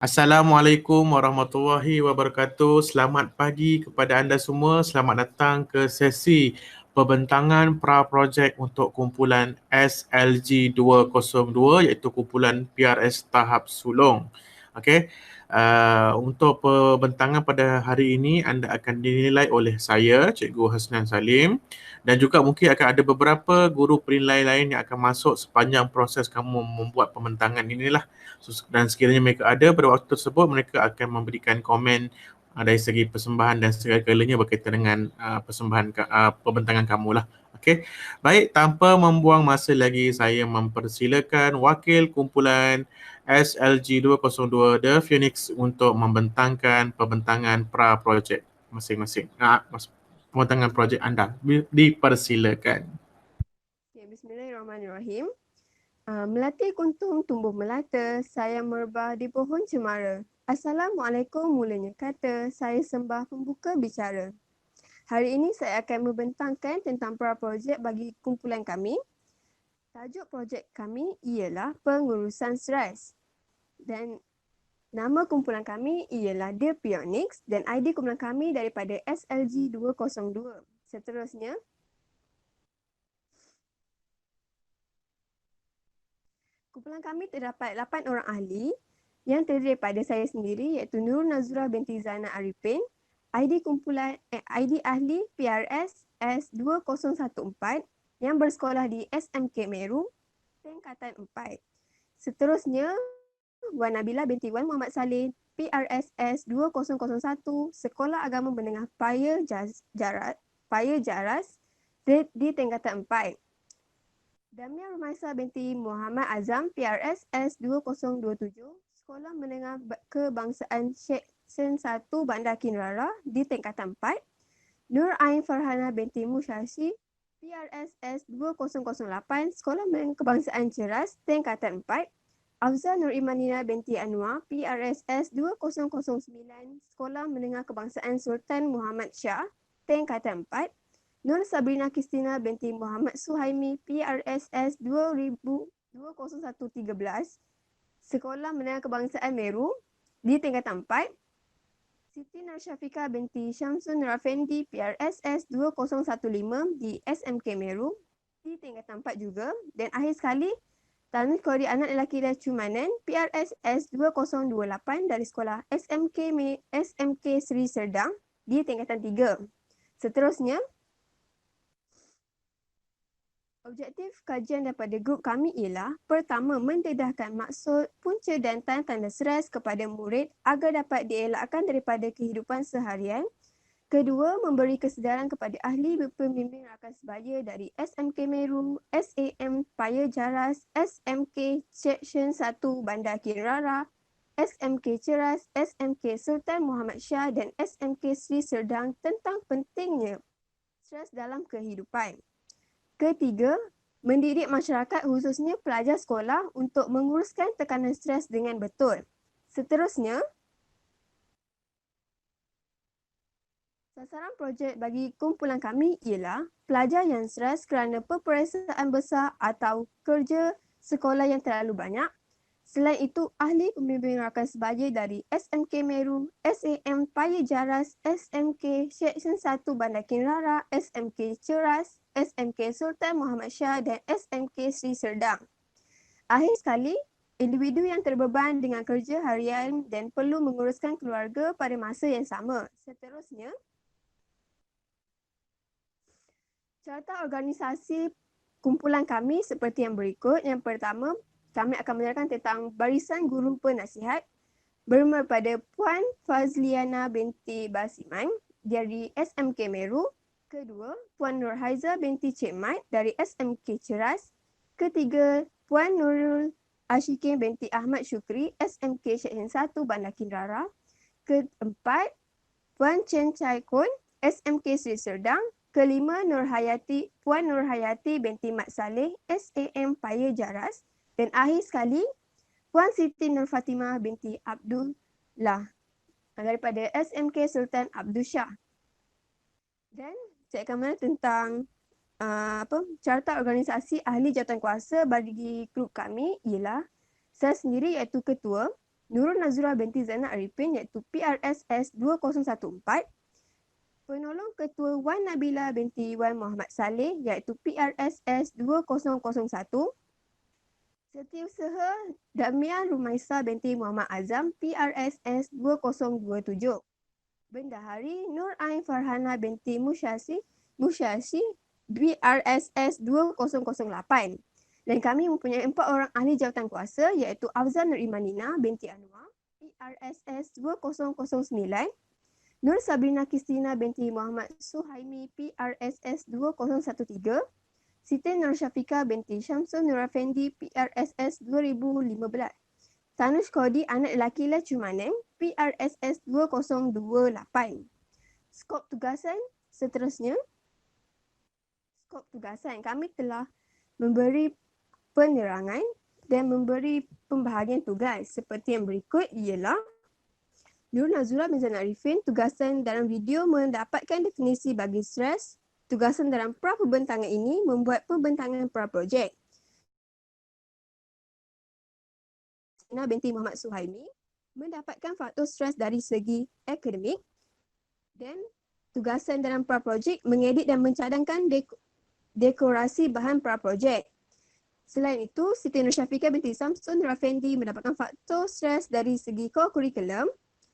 Assalamualaikum warahmatullahi wabarakatuh. Selamat pagi kepada anda semua. Selamat datang ke sesi pembentangan pra-projek untuk kumpulan SLG 202 iaitu kumpulan PRS tahap sulung. Okey. Untuk pembentangan pada hari ini anda akan dinilai oleh saya, Cikgu Hasnan Salim, dan juga mungkin akan ada beberapa guru penilai lain yang akan masuk sepanjang proses kamu membuat pembentangan inilah. Dan sekiranya mereka ada pada waktu tersebut, mereka akan memberikan komen dari segi persembahan dan segala-galanya berkaitan dengan pembentangan kamu lah. Okey. Baik, tanpa membuang masa lagi, saya mempersilakan wakil kumpulan SLG 202 The Phoenix untuk membentangkan pembentangan pra-projek masing-masing. Pembentangan projek anda. Dipersilakan. Okay, Bismillahirrahmanirrahim. Melati kuntum tumbuh melata, saya merebah di pohon cemara. Assalamualaikum mulanya kata, saya sembah pembuka bicara. Hari ini saya akan membentangkan tentang pra-projek bagi kumpulan kami. Tajuk projek kami ialah pengurusan stres. Dan nama kumpulan kami ialah The Phoenix dan ID kumpulan kami daripada SLG 202. Seterusnya, kumpulan kami terdapat 8 orang ahli yang terdiri daripada saya sendiri iaitu Nur Nazrah binti Zana Arifin, ID ahli PRS S2014 yang bersekolah di SMK Meru, tingkatan 4. Seterusnya, Wan Nabila binti Wan Muhammad Saleh, PRS S2001, Sekolah Agama Menengah Paya Jaras di tingkatan 4. Damia Rumaisa binti Muhammad Azam, PRS S2027, Sekolah Menengah Kebangsaan Sheikh Sen 1 Bandar Kinrara di tingkatan 4. Nur Ain Farhana binti Musyashi, PRS S2008, Sekolah Menengah Kebangsaan Ceras, tingkatan 4. Afzal Nur Imanina binti Anwar, PRS S2009, Sekolah Menengah Kebangsaan Sultan Muhammad Shah, tingkatan 4. Nur Sabrina Kristina binti Muhammad Suhaimi, PRSS 2013, Sekolah Menengah Kebangsaan Meru di tingkatan 4. Siti Nur Syafiqah binti Syamsun Rafendi, PRSS 2015 di SMK Meru di tingkatan 4 juga. Dan akhir sekali, Tanis Kori anak lelaki dan Cumanan, PRSS 2028 dari sekolah SMK Seri Serdang di tingkatan 3. Seterusnya, objektif kajian daripada grup kami ialah pertama, mendedahkan maksud, punca dan tanda-tanda stres kepada murid agar dapat dielakkan daripada kehidupan seharian. Kedua, memberi kesedaran kepada ahli pembimbing rakan sebaya dari SMK Meru, SAM Paya Jaras, SMK Seksyen 1 Bandar Kinrara, SMK Ceras, SMK Sultan Muhammad Shah dan SMK Seri Serdang tentang pentingnya stres dalam kehidupan. Ketiga, mendidik masyarakat khususnya pelajar sekolah untuk menguruskan tekanan stres dengan betul. Seterusnya, sasaran projek bagi kumpulan kami ialah pelajar yang stres kerana peperiksaan besar atau kerja sekolah yang terlalu banyak. Selain itu, ahli pembimbing rakan sebaya dari SMK Meru, SAM Paya Jaras, SMK Seksyen 1 Bandar Kinrara, SMK Ceras, SMK Sultan Muhammad Shah dan SMK Seri Serdang. Akhir sekali, individu yang terbeban dengan kerja harian dan perlu menguruskan keluarga pada masa yang sama. Seterusnya, carta organisasi kumpulan kami seperti yang berikut. Yang pertama, kami akan menerangkan tentang barisan guru penasihat bermula pada Puan Fazliana binti Basiman dari SMK Meru. Kedua, Puan Nurhaiza binti Cik Mat dari SMK Ceras. Ketiga, Puan Nurul Ashikin binti Ahmad Syukri, SMK Seksyen 1 Bandar Kinrara. Keempat, Puan Chen Chai Kun, SMK Seri Serdang. Kelima, Puan Nur Hayati binti Mat Saleh, SAM Paya Jaras. Dan akhir sekali, Puan Siti Nur Fatimah binti Abdullah daripada SMK Sultan Abdul Shah. Dan saya akan mengenal tentang carta organisasi ahli jawatankuasa bagi grup kami ialah saya sendiri iaitu ketua, Nurul Nazura binti Zainal Arifin iaitu PRSS 2014. Penolong Ketua Wan Nabila binti Wan Muhammad Saleh iaitu PRSS 2001. Setiausaha Damian Rumaisa binti Muhammad Azam PRSS 2027. Bendahari Nur Ain Farhana binti Musyasi BRSS 2008. Dan kami mempunyai 4 orang ahli jawatan kuasa iaitu Afzal Nur Imanina binti Anwar PRSS 2009. Nur Sabrina Kristina binti Muhammad Suhaimi PRSS 2013. Siti Nur Syafika binti Syamsul Nur Effendi PRSS 2015. Tanush Kodi anak lelaki Lacumanen PRSS 2028. Skop tugasan seterusnya. Skop tugasan kami telah memberi penerangan dan memberi pembahagian tugas seperti yang berikut ialah Nurul Nazura bin Zainal Arifin, tugasan dalam video mendapatkan definisi bagi stres. Tugasan dalam pra-perbentangan ini membuat perbentangan pra-projek. Sina binti Muhammad Suhaimi mendapatkan faktor stres dari segi akademik. Dan tugasan dalam pra-projek mengedit dan mencadangkan dekorasi bahan pra-projek. Selain itu, Siti Nur Syafika binti Samsun Nur Effendi mendapatkan faktor stres dari segi kurikulum.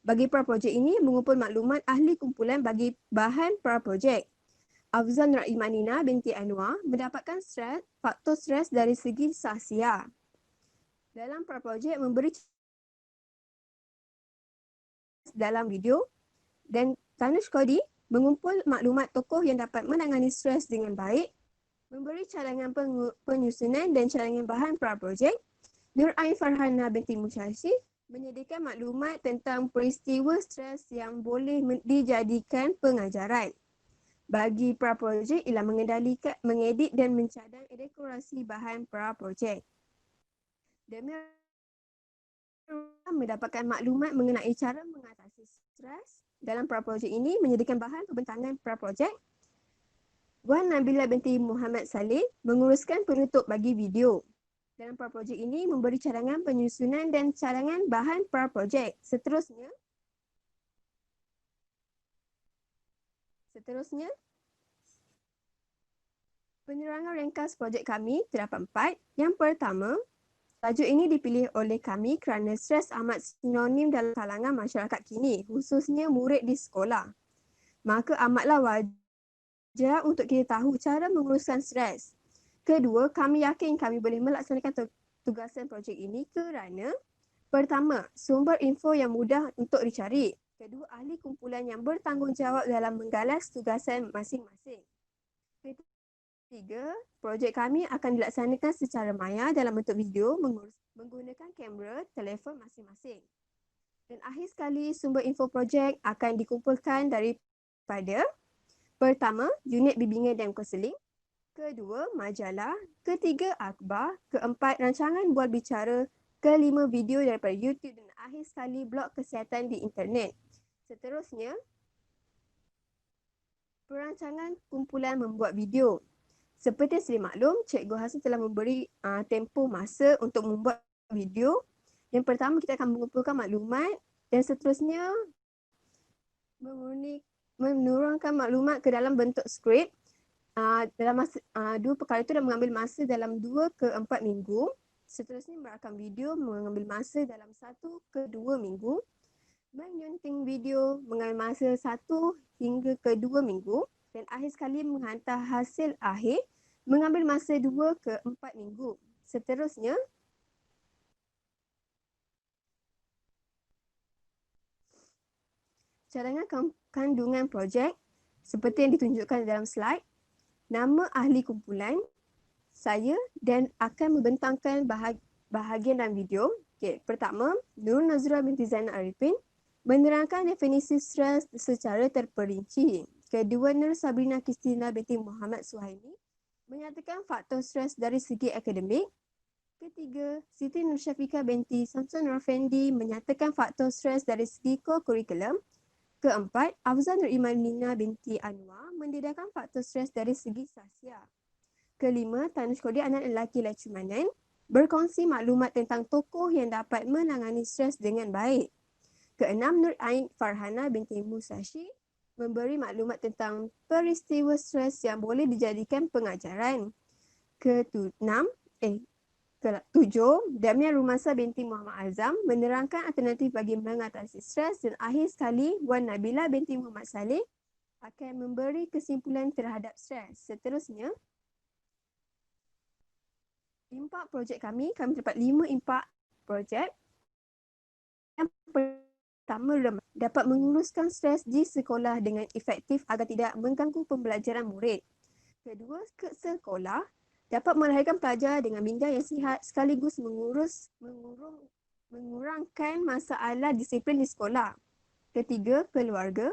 Bagi pra-projek ini mengumpul maklumat ahli kumpulan bagi bahan pra-projek. Afzal Nur Imanina binti Anwar mendapatkan faktor stres dari segi sahsia. Dalam pra-projek memberi dalam video dan Tanush Kodi mengumpul maklumat tokoh yang dapat menangani stres dengan baik, memberi cadangan penyusunan dan cadangan bahan pra-projek. Nur Ain Farhana binti Musyasi menyediakan maklumat tentang peristiwa stres yang boleh dijadikan pengajaran. Bagi pra-projek ialah mengendalikan, mengedit dan mencadang dekorasi bahan pra-projek. Demi mendapatkan maklumat mengenai cara mengatasi stres. Dalam pra-projek ini menyediakan bahan pembentangan pra-projek. Wan Nabila binti Muhammad Saleh menguruskan penutup bagi video. Dalam pra-projek ini memberi cadangan penyusunan dan cadangan bahan pra-projek. Seterusnya, penerangan ringkas projek kami terdapat 4. Yang pertama, tajuk ini dipilih oleh kami kerana stres amat sinonim dalam kalangan masyarakat kini, khususnya murid di sekolah. Maka amatlah wajar untuk kita tahu cara menguruskan stres. Kedua, kami yakin kami boleh melaksanakan tugasan projek ini kerana pertama, sumber info yang mudah untuk dicari. Kedua, ahli kumpulan yang bertanggungjawab dalam menggalas tugasan masing-masing. Ketiga, projek kami akan dilaksanakan secara maya dalam bentuk video menggunakan kamera telefon masing-masing. Dan akhir sekali, sumber info projek akan dikumpulkan daripada pertama, unit bimbingan dan kaunseling. Kedua, majalah. Ketiga, akhbar. Keempat, rancangan bual bicara. Kelima, video daripada YouTube. Dan akhir sekali, blog kesihatan di internet. Seterusnya, perancangan kumpulan membuat video. Seperti sedia maklum, Cikgu Hasan telah memberi tempoh masa untuk membuat video. Yang pertama, kita akan mengumpulkan maklumat dan seterusnya menurunkan maklumat ke dalam bentuk skrip. Dalam masa, dua perkara itu dah mengambil masa dalam 2 ke 4 minggu. Seterusnya merakam video mengambil masa dalam 1 ke 2 minggu. Menyunting video mengambil masa 1 hingga ke 2 minggu. Dan akhir sekali menghantar hasil akhir mengambil masa 2 ke 4 minggu. Seterusnya, cadangan kandungan projek seperti yang ditunjukkan dalam slide. Nama ahli kumpulan, saya dan akan membentangkan bahagian dalam video. Okay. Pertama, Nurul Nazura binti Zainal Arifin menerangkan definisi stres secara terperinci. Kedua, Nur Sabrina Kristina binti Muhammad Suhaimi menyatakan faktor stres dari segi akademik. Ketiga, Siti Nur Syafika binti Samsun Nur Effendi menyatakan faktor stres dari segi kurikulum. Keempat, Afzal Nur Imanina binti Anwar mendedahkan faktor stres dari segi sahsia. Kelima, Tanush Kodi anak lelaki Lacumanan berkongsi maklumat tentang tokoh yang dapat menangani stres dengan baik. Keenam, Nur Ain Farhana binti Musashi memberi maklumat tentang peristiwa stres yang boleh dijadikan pengajaran. Ketujuh, Damia Rumasa binti Muhammad Azam menerangkan alternatif bagi mengatasi stres, dan akhir sekali Wan Nabila binti Muhammad Saleh akan memberi kesimpulan terhadap stres. Seterusnya, impak projek kami dapat 5 impak projek. Yang pertama, dapat menguruskan stres di sekolah dengan efektif agar tidak mengganggu pembelajaran murid. Kedua, sekolah dapat melahirkan pelajar dengan minda yang sihat sekaligus mengurangkan masalah disiplin di sekolah. Ketiga, keluarga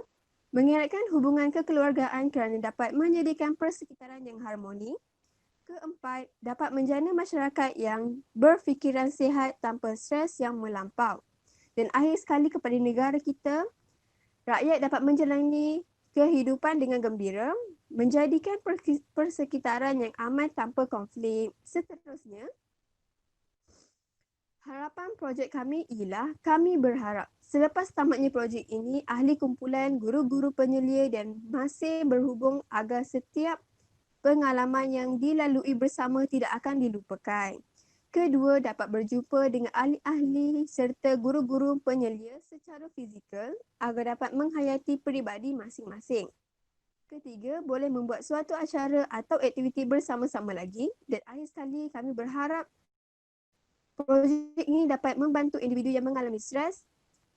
mengeratkan hubungan kekeluargaan kerana dapat menyediakan persekitaran yang harmoni. Keempat, dapat menjana masyarakat yang berfikiran sihat tanpa stres yang melampau. Dan akhir sekali, kepada negara kita, rakyat dapat menjalani kehidupan dengan gembira, menjadikan persekitaran yang aman tanpa konflik. Seterusnya, harapan projek kami ialah kami berharap selepas tamatnya projek ini, ahli kumpulan, guru-guru penyelia dan masih berhubung agar setiap pengalaman yang dilalui bersama tidak akan dilupakan. Kedua, dapat berjumpa dengan ahli-ahli serta guru-guru penyelia secara fizikal agar dapat menghayati peribadi masing-masing. Ketiga, boleh membuat suatu acara atau aktiviti bersama-sama lagi. Dan akhir sekali, kami berharap projek ini dapat membantu individu yang mengalami stres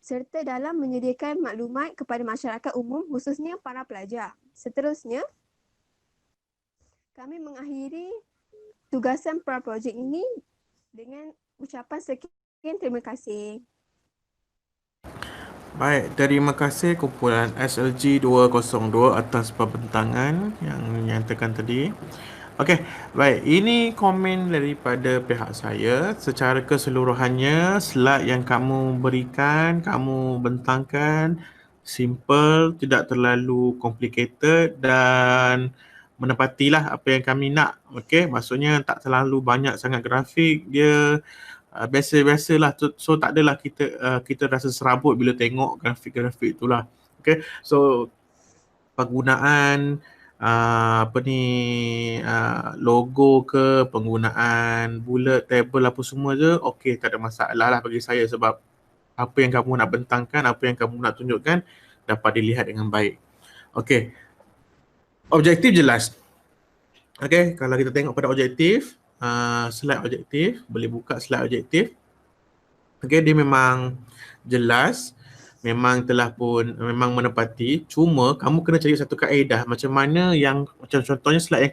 serta dalam menyediakan maklumat kepada masyarakat umum, khususnya para pelajar. Seterusnya, kami mengakhiri tugasan pra-projek ini dengan ucapan sekian terima kasih. Baik, terima kasih kumpulan SLG 202 atas pembentangan yang nyatakan tadi. Okey, baik. Ini komen daripada pihak saya. Secara keseluruhannya, slide yang kamu berikan, kamu bentangkan simple, tidak terlalu complicated dan menepatilah apa yang kami nak. Okey, maksudnya tak terlalu banyak sangat grafik. Dia biasa-biasalah, so tak adalah kita rasa serabut bila tengok grafik-grafik itulah. Okay, so penggunaan logo ke, penggunaan bullet, table apa semua je, okay, tak ada masalah lah bagi saya, sebab apa yang kamu nak bentangkan, apa yang kamu nak tunjukkan dapat dilihat dengan baik. Okay, objektif jelas. Okay, kalau kita tengok pada objektif, slide objektif, boleh buka slide objektif. Okay, dia memang jelas, memang telah pun memang menepati. Cuma kamu kena cari satu kaedah macam mana yang, macam contohnya slide yang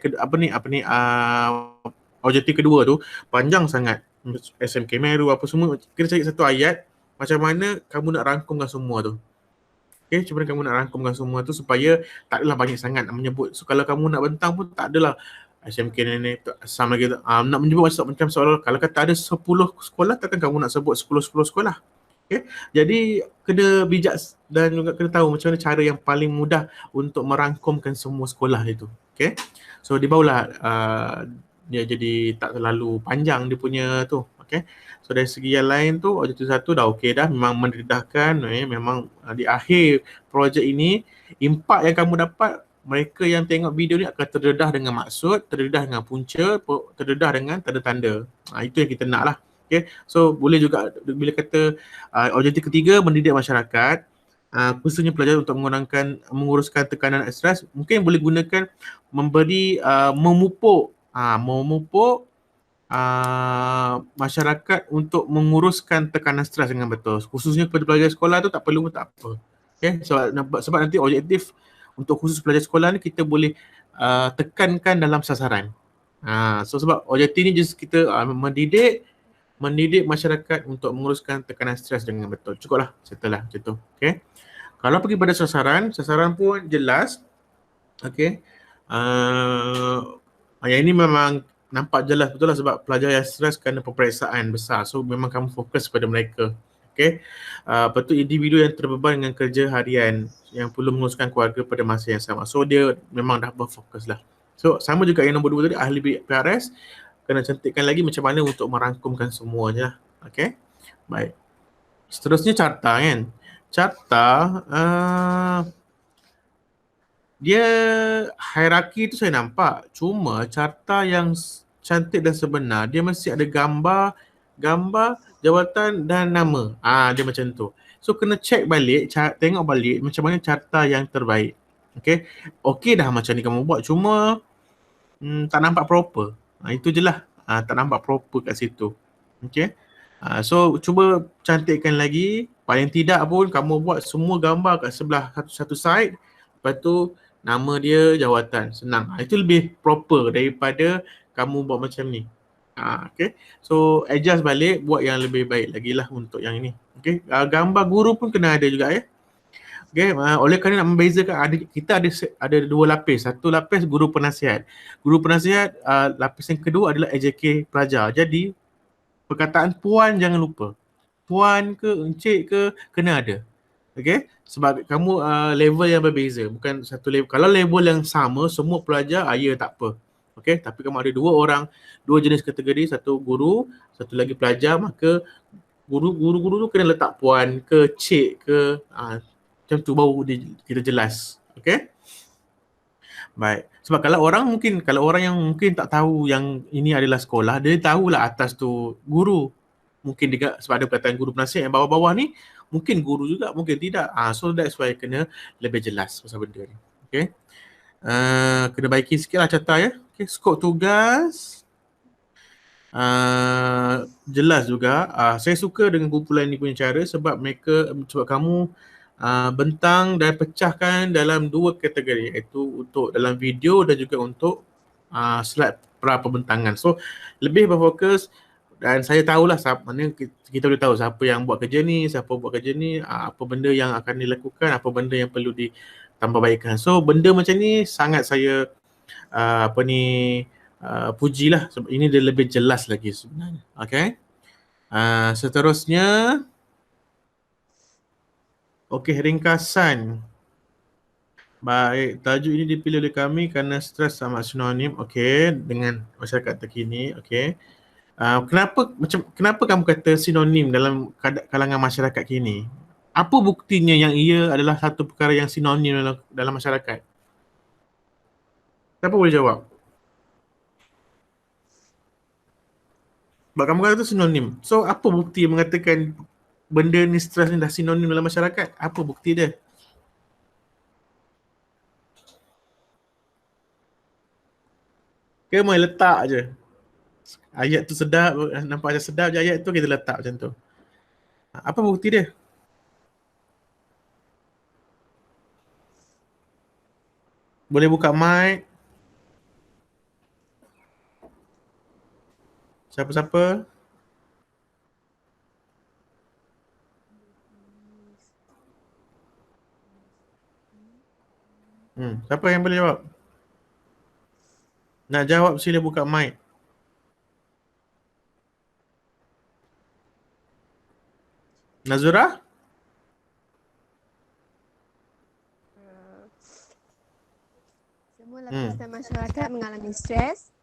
objektif kedua tu panjang sangat, SMK Meru apa semua. Kena cari satu ayat macam mana kamu nak rangkumkan semua tu. Okay, cuba kamu nak rangkumkan semua tu supaya tak adalah banyak sangat nak menyebut. So kalau kamu nak bentang pun tak adalah SMK ni sama lagi nak menyebut macam soal, kalau kata ada 10 sekolah, takkan kamu nak sebut 10 sekolah. Okay? Jadi kena bijak dan juga kena tahu macam mana cara yang paling mudah untuk merangkumkan semua sekolah itu. Okay? So di bawahlah dia jadi tak terlalu panjang dia punya tu. Okay? So dari segi yang lain tu, objektif satu dah okey dah, memang mendedahkan, memang di akhir projek ini, impak yang kamu dapat, mereka yang tengok video ni akan terdedah dengan maksud, terdedah dengan punca, terdedah dengan tanda-tanda. Itu yang kita nak lah. Okay. So boleh juga bila kata objektif ketiga, mendidik masyarakat, khususnya pelajar untuk menguruskan tekanan stres, mungkin boleh gunakan memberi memupuk masyarakat untuk menguruskan tekanan stres dengan betul. Khususnya kepada pelajar sekolah tu tak perlu pun tak apa. Okay. Sebab nanti objektif untuk khusus pelajar sekolah ni kita boleh tekankan dalam sasaran. So sebab objektif ni just kita mendidik masyarakat untuk menguruskan tekanan stres dengan betul. Cukuplah, settle lah macam tu. Okay. Kalau pergi pada sasaran pun jelas. Okay. Yang ini memang nampak jelas betul lah, sebab pelajar yang stres kerana peperiksaan besar. So memang kamu fokus pada mereka. Okay. Lepas tu individu yang terbeban dengan kerja harian yang perlu menguruskan keluarga pada masa yang sama. So dia memang dah berfokus lah. So sama juga yang nombor 2 tadi, ahli PRS, kena cantikkan lagi macam mana untuk merangkumkan semuanya. Okay, baik. Seterusnya carta kan. Carta, dia hierarki tu saya nampak. Cuma carta yang cantik dan sebenar, dia mesti ada gambar, jawatan dan nama. Dia macam tu. So kena check balik, tengok balik macam mana carta yang terbaik. Okay. Okay dah macam ni kamu buat. Cuma tak nampak proper. Itu je lah. Tak nampak proper kat situ. Okay. So cuba cantikkan lagi. Paling tidak pun kamu buat semua gambar kat sebelah satu side. Lepas tu nama dia, jawatan. Senang. Itu lebih proper daripada kamu buat macam ni. Okay. So adjust balik, buat yang lebih baik lagi lah untuk yang ini. Okay. Gambar guru pun kena ada juga ya. Okay, oleh kerana nak membezakan, kita ada dua lapis. Satu lapis guru penasihat. Guru penasihat, lapis yang kedua adalah AJK pelajar. Jadi perkataan puan jangan lupa. Puan ke, encik ke, kena ada. Okay, sebab kamu level yang berbeza. Bukan satu level. Kalau level yang sama, semua pelajar, ya tak apa. Okay, tapi kamu ada dua jenis kategori. Satu guru, satu lagi pelajar. Maka guru tu kena letak puan ke, cik ke, macam tu baru kita jelas. Okay. Baik. Sebab kalau orang yang mungkin tak tahu yang ini adalah sekolah, dia tahulah atas tu guru. Mungkin dia sebab ada perkataan guru penasihat yang bawah-bawah ni, mungkin guru juga, mungkin tidak. So that's why kena lebih jelas pasal benda ni. Okay. Kena baiki sikit lah carta ya. Okay. Skop tugas. Jelas juga. Saya suka dengan kumpulan ni punya cara sebab kamu bentang dan pecahkan dalam dua kategori, iaitu untuk dalam video dan juga untuk slide pra pembentangan. So lebih berfokus dan saya tahulah mana kita boleh tahu siapa yang buat kerja ni, siapa buat kerja ni, apa benda yang akan dilakukan, apa benda yang perlu ditambahbaikkan. So benda macam ni sangat saya pujilah sebab ini dia lebih jelas lagi sebenarnya. Okay. Seterusnya, okey, ringkasan. Baik, tajuk ini dipilih oleh kami kerana stres sama sinonim, okey, dengan masyarakat terkini, okey. Kenapa kamu kata sinonim dalam kalangan masyarakat kini? Apa buktinya yang ia adalah satu perkara yang sinonim dalam masyarakat? Siapa boleh jawab? Sebab kamu kata tu sinonim. So apa bukti yang mengatakan benda ni, stres ni dah sinonim dalam masyarakat? Apa bukti dia? Ke main letak je. Ayat tu sedap, nampak macam sedap je ayat tu, kita letak macam tu. Apa bukti dia? Boleh buka mic? Siapa-siapa? Siapa yang boleh jawab? Nak jawab sila buka mic. Nazura? Semua lapisan masyarakat mengalami stres.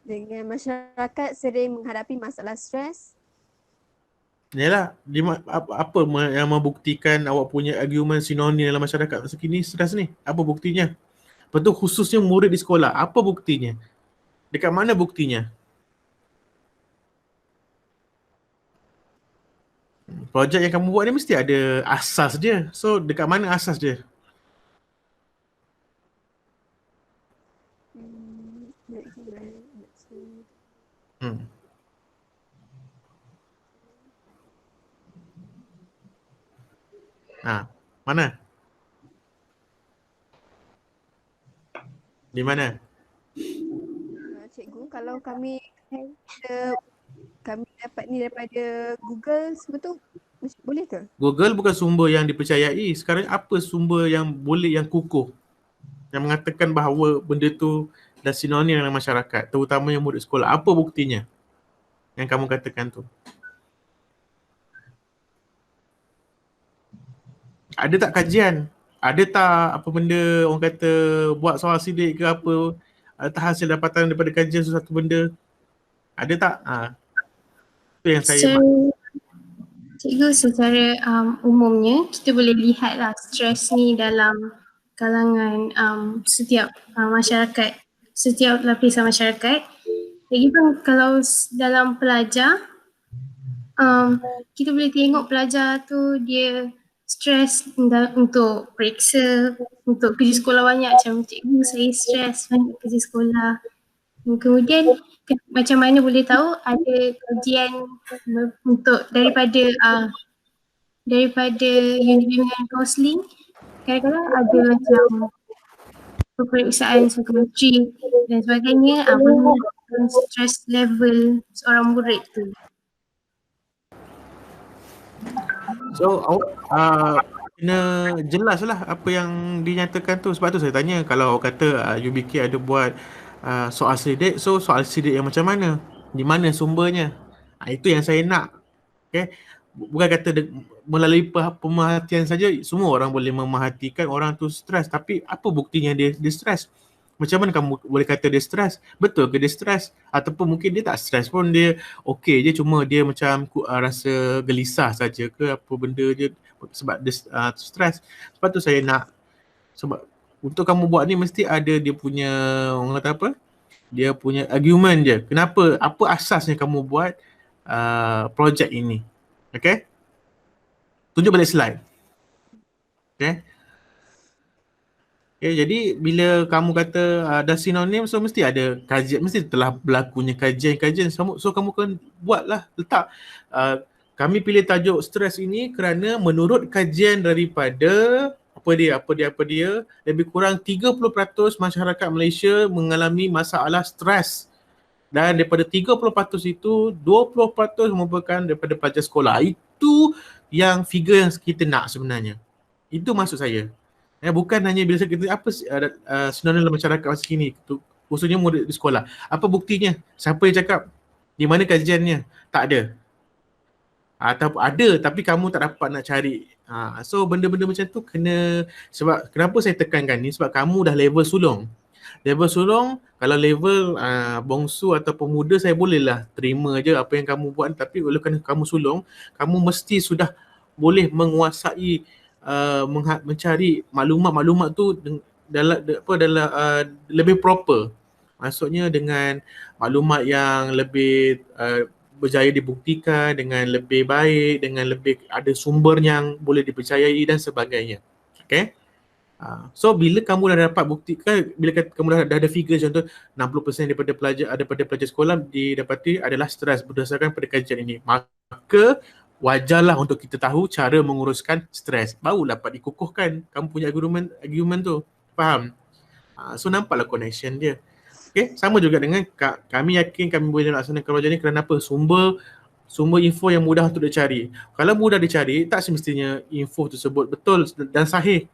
Dengan masyarakat sering menghadapi masalah stres. Yalah, apa yang membuktikan awak punya argument sinonim dalam masyarakat masa kini stres ni? Apa buktinya? Lepas tu khususnya murid di sekolah, apa buktinya? Dekat mana buktinya? Projek yang kamu buat ni mesti ada asas dia. So dekat mana asas dia? Mana? Di mana? Cikgu, kalau kami dapat ni daripada Google semua tu, boleh ke? Google bukan sumber yang dipercayai. Sekarang apa sumber yang boleh, yang kukuh, yang mengatakan bahawa benda tu dah sinonim dalam masyarakat, terutamanya murid sekolah? Apa buktinya yang kamu katakan tu? Ada tak kajian? Ada tak apa benda orang kata buat soal sidik ke apa, ada tak hasil dapatan daripada kajian sesuatu benda? Ada tak? Itu yang saya Secara umumnya kita boleh lihatlah stres ni dalam kalangan setiap masyarakat, setiap lapisan masyarakat. Lagipun kalau dalam pelajar, kita boleh tengok pelajar tu dia stres untuk periksa, untuk kerja sekolah banyak, macam cikgu saya stres banyak kerja sekolah. Kemudian macam mana boleh tahu ada kajian untuk daripada unit bimbingan kaunseling, kadang-kadang ada macam peperiksaan psikometri dan sebagainya menurunkan stress level seorang murid tu. So kena jelas lah apa yang dinyatakan tu. Sebab tu saya tanya, kalau kata UBK ada buat soal sidik, so soal sidik yang macam mana? Di mana sumbernya? Itu yang saya nak. Okay? Bukan kata melalui pemerhatian saja semua orang boleh memerhatikan orang tu stres, tapi apa buktinya dia stres? Macam mana kamu boleh kata dia stres? Betul ke dia stres? Ataupun mungkin dia tak stres pun, dia okey je, cuma dia macam rasa gelisah saja ke apa benda je sebab dia stres. Sebab tu saya nak, sebab untuk kamu buat ni mesti ada dia punya, orang kata apa? Dia punya argument je. Kenapa? Apa asasnya kamu buat projek ini? Okay? Tunjuk balik slide. Okay? Okay, jadi bila kamu kata dah sinonim, so mesti ada kajian, mesti telah berlakunya kajian-kajian. So kamu kan buatlah, letak. Kami pilih tajuk stres ini kerana menurut kajian daripada apa dia, lebih kurang 30% masyarakat Malaysia mengalami masalah stres. Dan daripada 30% itu, 20% merupakan daripada pelajar sekolah. Itu yang figure yang kita nak sebenarnya. Itu maksud saya. Bukan hanya bila kita apa sinonim dalam masyarakat masa kini, khususnya murid di sekolah. Apa buktinya? Siapa yang cakap? Di mana kajiannya? Tak ada. Atau ada tapi kamu tak dapat nak cari. So benda-benda macam tu kena, sebab kenapa saya tekankan ni, sebab kamu dah level sulung. Level sulung, kalau level bongsu atau pemuda, saya bolehlah terima je apa yang kamu buat, tapi oleh kerana kamu sulung, kamu mesti sudah boleh menguasai mencari maklumat-maklumat tu dalam lebih proper. Maksudnya dengan maklumat yang lebih berjaya dibuktikan, dengan lebih baik, dengan lebih ada sumber yang boleh dipercayai dan sebagainya. Okay? So bila kamu dah dapat buktikan, bila kamu dah ada figure, contoh 60% daripada pelajar sekolah didapati adalah stres berdasarkan pada kajian ini, maka wajarlah untuk kita tahu cara menguruskan stres. Baru dapat dikukuhkan kamu punya argument tu. Faham? So nampaklah connection dia. Okay, sama juga dengan kami yakin kami boleh laksanakan projek ni kerana apa? Sumber info yang mudah untuk dicari. Kalau mudah dicari, tak semestinya info tersebut betul dan sahih.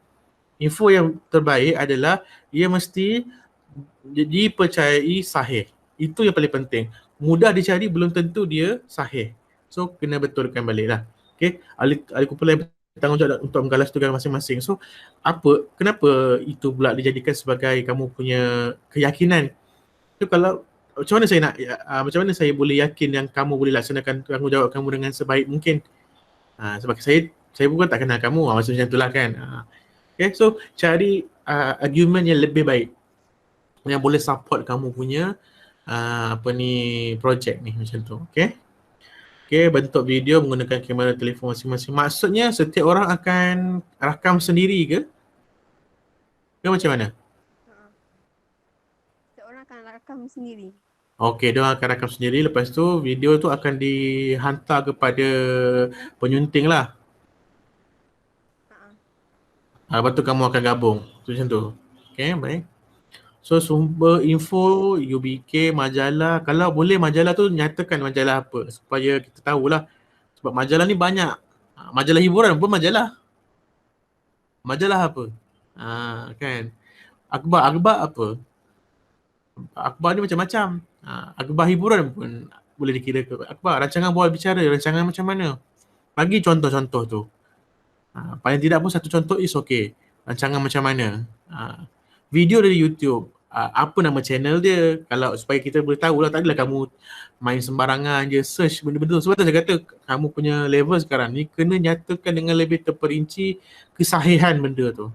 Info yang terbaik adalah ia mesti dipercayai sahih. Itu yang paling penting. Mudah dicari belum tentu dia sahih. So kena betulkan balik lah. Okay, ahli kumpulan bertanggungjawab untuk menggalas tugas masing-masing. So kenapa itu pula dijadikan sebagai kamu punya keyakinan? So kalau macam mana saya boleh yakin yang kamu boleh laksanakan tanggungjawab kamu dengan sebaik mungkin? Sebab saya pun tak kenal kamu, macam itulah kan. Okay, so cari argument yang lebih baik yang boleh support kamu punya projek ni macam tu. Okay. Okay, bentuk video menggunakan kamera telefon masing-masing. Maksudnya setiap orang akan rakam sendiri ke? Ke macam mana? Setiap orang akan rakam sendiri. Okay, dia akan rakam sendiri. Lepas tu video tu akan dihantar kepada penyunting lah. Lepas tu kamu akan gabung. Macam tu. Okay, baik. So sumber info, UBK, majalah. Kalau boleh majalah tu nyatakan majalah apa supaya kita tahulah. Sebab majalah ni banyak. Majalah hiburan pun majalah. Majalah apa? Kan. Akhbar apa? Akhbar ni macam-macam. Akhbar hiburan pun boleh dikira ke akhbar. Rancangan bual bicara, rancangan macam mana? Bagi contoh-contoh tu. Paling tidak pun satu contoh is okay. Rancangan macam mana? Video dari YouTube. apa nama channel dia, kalau supaya kita boleh tahu lah, tak adalah kamu main sembarangan je search benda-benda tu. Sebab tu saya kata kamu punya level sekarang ni kena nyatakan dengan lebih terperinci kesahihan benda tu.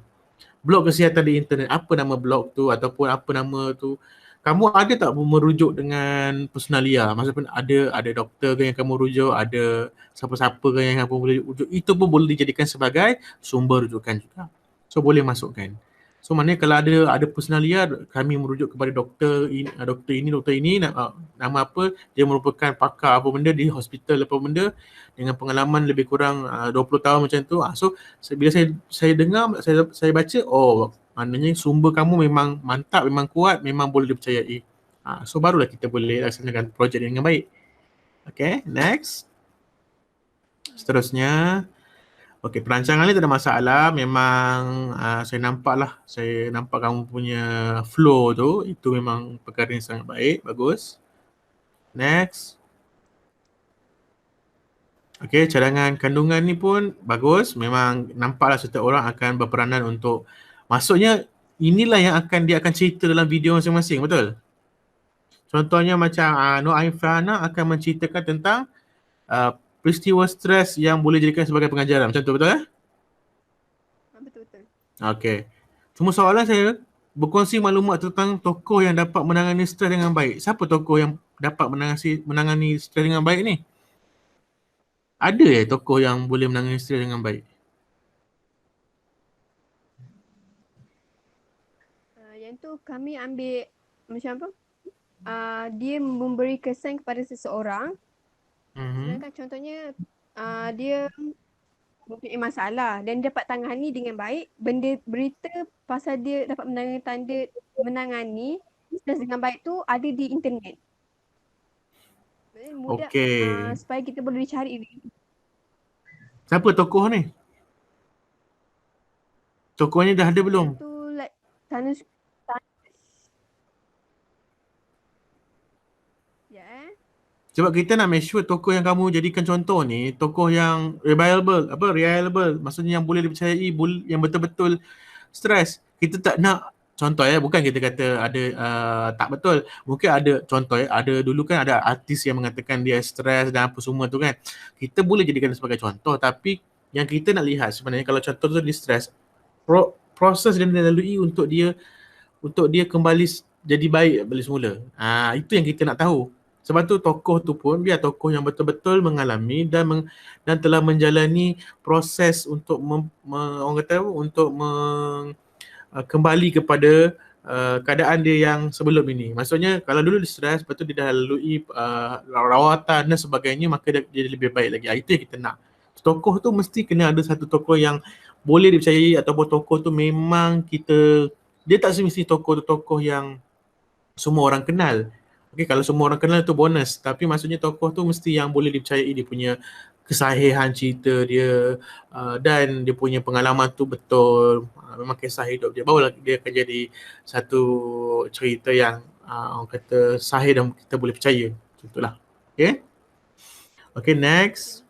Blog kesihatan di internet, apa nama blog tu ataupun apa nama tu, kamu ada tak merujuk dengan personalia? Maksudnya ada doktor ke yang kamu rujuk, ada siapa-siapa ke yang kamu boleh rujuk, itu pun boleh dijadikan sebagai sumber rujukan juga. So boleh masukkan. So maknanya kalau ada personalia, kami merujuk kepada doktor ini, nama apa, dia merupakan pakar apa benda di hospital apa benda dengan pengalaman lebih kurang 20 tahun macam tu. So bila saya dengar, saya baca, oh maknanya sumber kamu memang mantap, memang kuat, memang boleh dipercayai. So barulah kita boleh laksanakan projek dengan baik. Okay, next. Seterusnya, okey, perancangan ni tak ada masalah. Memang saya nampak kamu punya flow tu, itu memang perkara yang sangat baik, bagus. Next. Okey, cadangan kandungan ni pun bagus. Memang nampaklah setiap orang akan berperanan untuk, maksudnya inilah yang dia akan cerita dalam video masing-masing, betul? Contohnya macam Nur Ain Farhana akan menceritakan tentang peristiwa stres yang boleh jadikan sebagai pengajaran. Macam tu, betul? Betul-betul. Okey. Cuma soalan saya, berkongsi maklumat tentang tokoh yang dapat menangani stres dengan baik. Siapa tokoh yang dapat menangani stres dengan baik ni? Ada tokoh yang boleh menangani stres dengan baik? Yang tu kami ambil macam apa? Dia memberi kesan kepada seseorang. Sedangkan contohnya dia mempunyai masalah dan dapat tangani dengan baik, berita pasal dia dapat menangani stres dengan baik tu ada di internet. Mudah supaya kita boleh cari. Siapa tokoh ni? Tokohnya dah ada belum? Itu like Tanus. Sebab kita nak make sure tokoh yang kamu jadikan contoh ni, tokoh yang reliable, maksudnya yang boleh dipercayai, yang betul-betul stres. Kita tak nak, contoh bukan kita kata ada tak betul. Mungkin ada contoh ada dulu kan ada artis yang mengatakan dia stres dan apa semua tu kan. Kita boleh jadikan sebagai contoh, tapi yang kita nak lihat sebenarnya kalau contoh tu dia stres, proses yang dia lalui untuk dia kembali jadi baik balik semula. Itu yang kita nak tahu. Sebab tu tokoh tu pun biar tokoh yang betul-betul mengalami dan telah menjalani proses untuk orang kata untuk kembali kepada keadaan dia yang sebelum ini. Maksudnya kalau dulu dia stres, lepas tu dia dah lalui rawatan dan sebagainya, maka dia lebih baik lagi. Itu yang kita nak. Tokoh tu mesti kena ada satu tokoh yang boleh dipercayai, ataupun tokoh tu memang dia tak semesti tokoh tu tokoh yang semua orang kenal. Okay, kalau semua orang kenal tu bonus, tapi maksudnya tokoh tu mesti yang boleh dipercayai, dia punya kesahihan cerita dia dan dia punya pengalaman tu betul, memang kisah hidup dia, barulah dia akan jadi satu cerita yang orang kata sahih dan kita boleh percaya. Contohlah. Okay. Okay, next.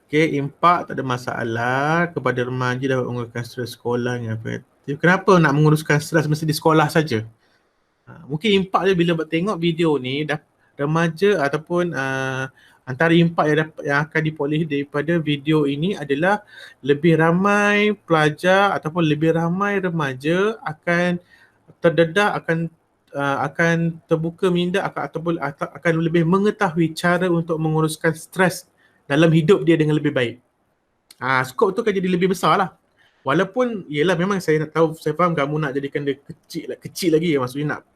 Okay, impak tak ada masalah kepada remaja dapat menguruskan stres sekolah yang efektif. Kenapa nak menguruskan stres mesti di sekolah saja? Mungkin impak dia bila tengok video ni, remaja ataupun antara impak yang akan diperoleh daripada video ini adalah lebih ramai pelajar ataupun lebih ramai remaja akan terdedah, akan terbuka minda, ataupun akan lebih mengetahui cara untuk menguruskan stres dalam hidup dia dengan lebih baik. Skop tu akan jadi lebih besar lah. Walaupun yelah memang saya nak tahu, saya faham kamu nak jadikan dia kecil lagi, maksudnya nak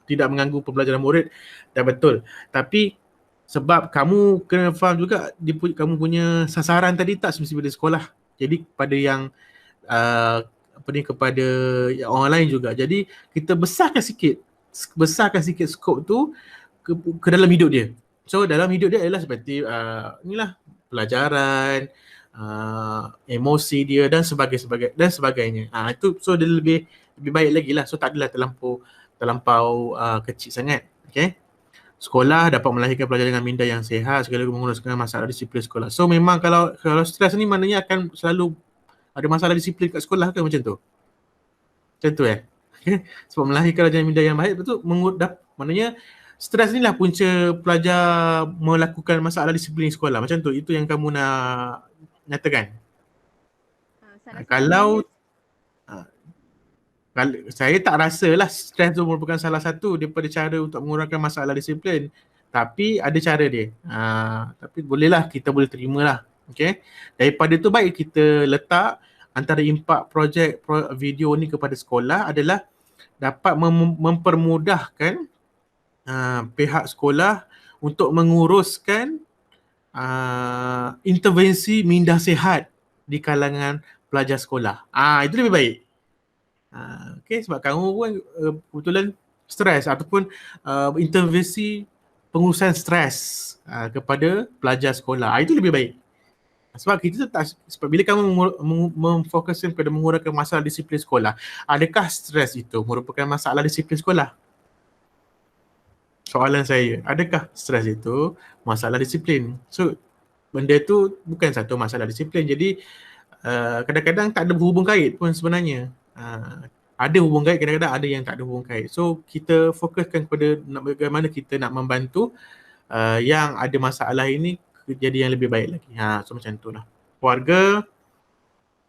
tidak mengganggu pembelajaran murid, dah betul. Tapi sebab kamu kena faham juga kamu punya sasaran tadi tak semestinya di sekolah. Jadi kepada yang kepada yang orang lain juga. Jadi kita besarkan sikit skop tu ke dalam hidup dia. So dalam hidup dia adalah seperti inilah pelajaran, emosi dia dan sebagainya. Itu so dia lebih baik lagi lah. So tak adalah terlampau kecil sangat. Okay. Sekolah dapat melahirkan pelajar dengan minda yang sihat sekaligus menguruskan masalah disiplin sekolah. So memang kalau stres ni maknanya akan selalu ada masalah disiplin kat sekolah ke macam tu? Macam tu Okay. Sebab melahirkan raja minda yang baik, betul maknanya stres ni lah punca pelajar melakukan masalah disiplin sekolah. Macam tu, itu yang kamu nak nyatakan. Saya rasa Kalau sebenarnya saya tak rasa lah stres tu merupakan salah satu daripada cara untuk mengurangkan masalah disiplin. Tapi ada cara dia. Tapi bolehlah, kita boleh terima lah. Okay. Daripada tu baik kita letak antara impak projek video ni kepada sekolah adalah dapat mempermudahkan pihak sekolah untuk menguruskan intervensi minda sihat di kalangan pelajar sekolah. Itu lebih baik. Okay, sebab kamu pun kebetulan stres ataupun intervensi pengurusan stres kepada pelajar sekolah. Itu lebih baik. Sebab kita tak, sebab bila kamu memfokuskan pada mengurangkan masalah disiplin sekolah, adakah stres itu merupakan masalah disiplin sekolah? Soalan saya, adakah stres itu masalah disiplin? So, benda tu bukan satu masalah disiplin. Jadi, kadang-kadang tak ada hubung kait pun sebenarnya. Ada hubung kait, kadang-kadang ada yang tak ada hubung kait. So, kita fokuskan kepada bagaimana kita nak membantu yang ada masalah ini jadi yang lebih baik lagi. So macam tu lah. Keluarga,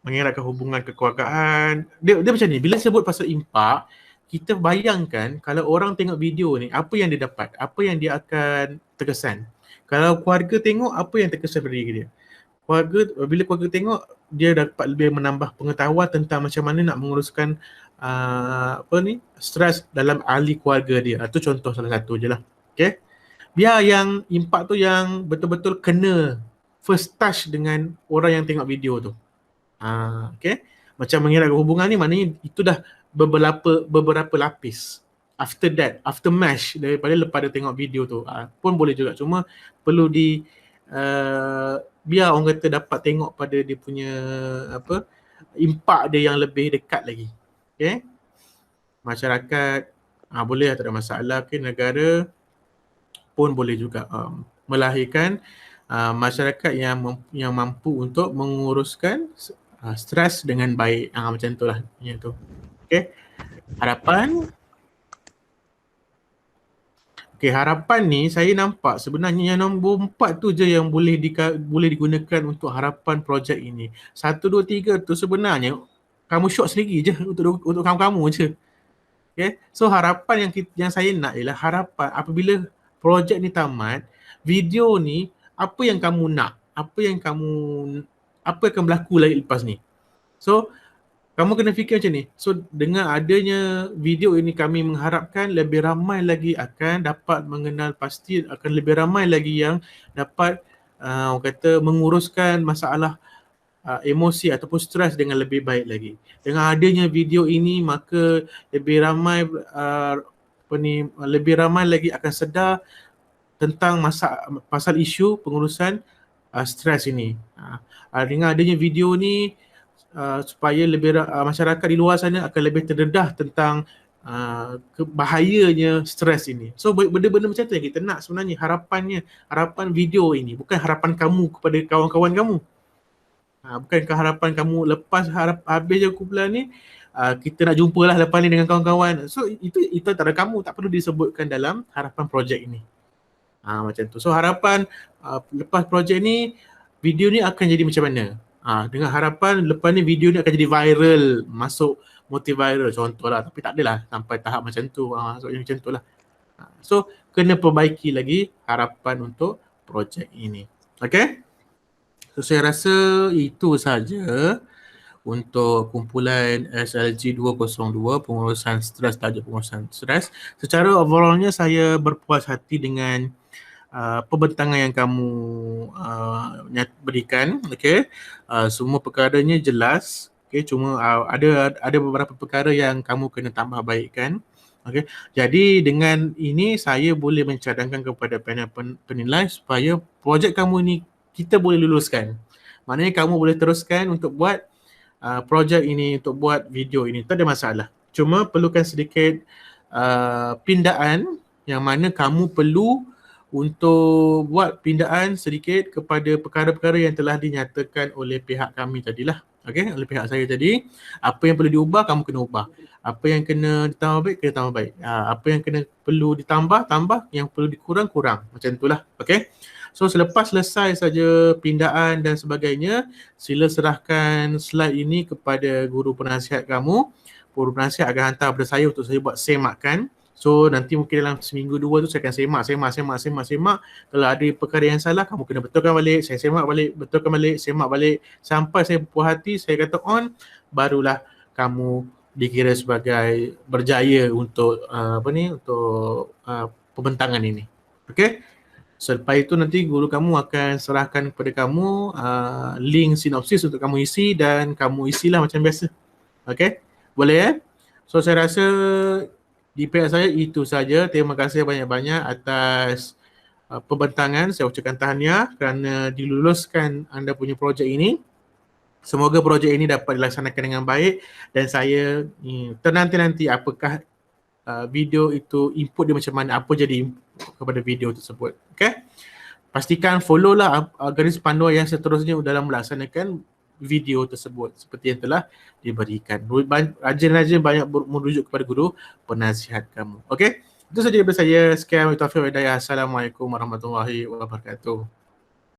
mengeratkan hubungan kekeluargaan. Dia macam ni, bila sebut pasal impak, kita bayangkan kalau orang tengok video ni, apa yang dia dapat, apa yang dia akan terkesan. Kalau keluarga tengok, apa yang terkesan pada diri dia. Bila keluarga tengok, dia dapat lebih menambah pengetahuan tentang macam mana nak menguruskan stres dalam ahli keluarga dia. Itu contoh salah satu je lah. Okay. Biar yang impak tu yang betul-betul kena first touch dengan orang yang tengok video tu. Okay. Macam mengeratkan hubungan ni, maknanya itu dah beberapa lapis. After that, after mash, daripada lepas dia tengok video tu pun boleh juga. Cuma perlu biar orang kata dapat tengok pada dia punya impak dia yang lebih dekat lagi. Okay. Masyarakat boleh, tak ada masalah. Okay. Negara pun boleh juga melahirkan masyarakat yang mampu untuk menguruskan stres dengan baik. Macam tu lah. Okay. Harapan. Okay, harapan ni saya nampak sebenarnya yang nombor 4 tu je yang boleh digunakan untuk harapan projek ini. 1, 2, 3 tu sebenarnya kamu shot sendiri je untuk kamu-kamu je. Okay. So harapan yang saya nak ialah harapan apabila projek ni tamat, video ni apa yang kamu nak, apa yang akan berlaku lagi lepas ni. So kamu kena fikir macam ni. So dengan adanya video ini, kami mengharapkan lebih ramai lagi akan dapat mengenal pasti, akan lebih ramai lagi yang dapat orang kata menguruskan masalah emosi ataupun stres dengan lebih baik lagi. Dengan adanya video ini, maka lebih ramai lagi akan sedar tentang pasal isu pengurusan stres ini. Dengan adanya video ni, supaya lebih masyarakat di luar sana akan lebih terdedah tentang bahayanya stres ini. So benda-benda macam tu yang kita nak sebenarnya, harapan video ini, bukan harapan kamu kepada kawan-kawan kamu. Bukankah harapan kamu lepas habis je kumpulan ni, kita nak jumpalah lepas ni dengan kawan-kawan. So itu antara kamu, tak perlu disebutkan dalam harapan projek ini. Macam tu. So harapan lepas projek ni, video ni akan jadi macam mana? Dengan harapan lepas ni video ni akan jadi viral, masuk multi-viral contoh lah. Tapi tak adalah sampai tahap macam tu. Maksudnya macam tu lah. So kena perbaiki lagi harapan untuk projek ini. Okay? So saya rasa itu saja untuk kumpulan SLG 202, pengurusan stres, tajuk pengurusan stres. Secara overallnya saya berpuas hati dengan pembentangan yang kamu berikan. Okay. Semua perkaranya jelas. Okay. Cuma ada beberapa perkara yang kamu kena tambah baikkan. Okay. Jadi dengan ini saya boleh mencadangkan kepada panel penilai supaya projek kamu ni kita boleh luluskan. Maknanya kamu boleh teruskan untuk buat projek ini, untuk buat video ini. Tak ada masalah. Cuma perlukan sedikit pindaan yang mana kamu perlu untuk buat pindaan sedikit kepada perkara-perkara yang telah dinyatakan oleh pihak kami tadilah. Okey, oleh pihak saya. Jadi apa yang perlu diubah kamu kena ubah. Apa yang kena ditambah baik kena tambah baik. Apa yang perlu ditambah tambah, yang perlu dikurang kurang. Macam itulah. Okey. So selepas selesai saja pindaan dan sebagainya, sila serahkan slide ini kepada guru penasihat kamu. Guru penasihat akan hantar kepada saya untuk saya buat semakan. So nanti mungkin dalam seminggu dua tu saya akan semak. Kalau ada perkara yang salah, kamu kena betulkan balik, saya semak balik, betulkan balik, semak balik. Sampai saya puas hati, saya kata on, barulah kamu dikira sebagai berjaya untuk untuk pembentangan ini. Okey? Selepas itu nanti guru kamu akan serahkan kepada kamu link sinopsis untuk kamu isi dan kamu isilah macam biasa. Okey? Boleh ya? So saya rasa di pihak saya itu saja. Terima kasih banyak-banyak atas pembentangan. Saya ucapkan tahniah kerana diluluskan anda punya projek ini. Semoga projek ini dapat dilaksanakan dengan baik dan saya ternanti-nanti apakah video itu, input dia macam mana, apa jadi kepada video tersebut. Okay? Pastikan follow lah garis panduan yang seterusnya dalam melaksanakan video tersebut seperti yang telah diberikan. Rajin-rajin banyak merujuk kepada guru penasihat kamu. Okey? Itu saja daripada saya. Sekian, Assalamualaikum warahmatullahi wabarakatuh.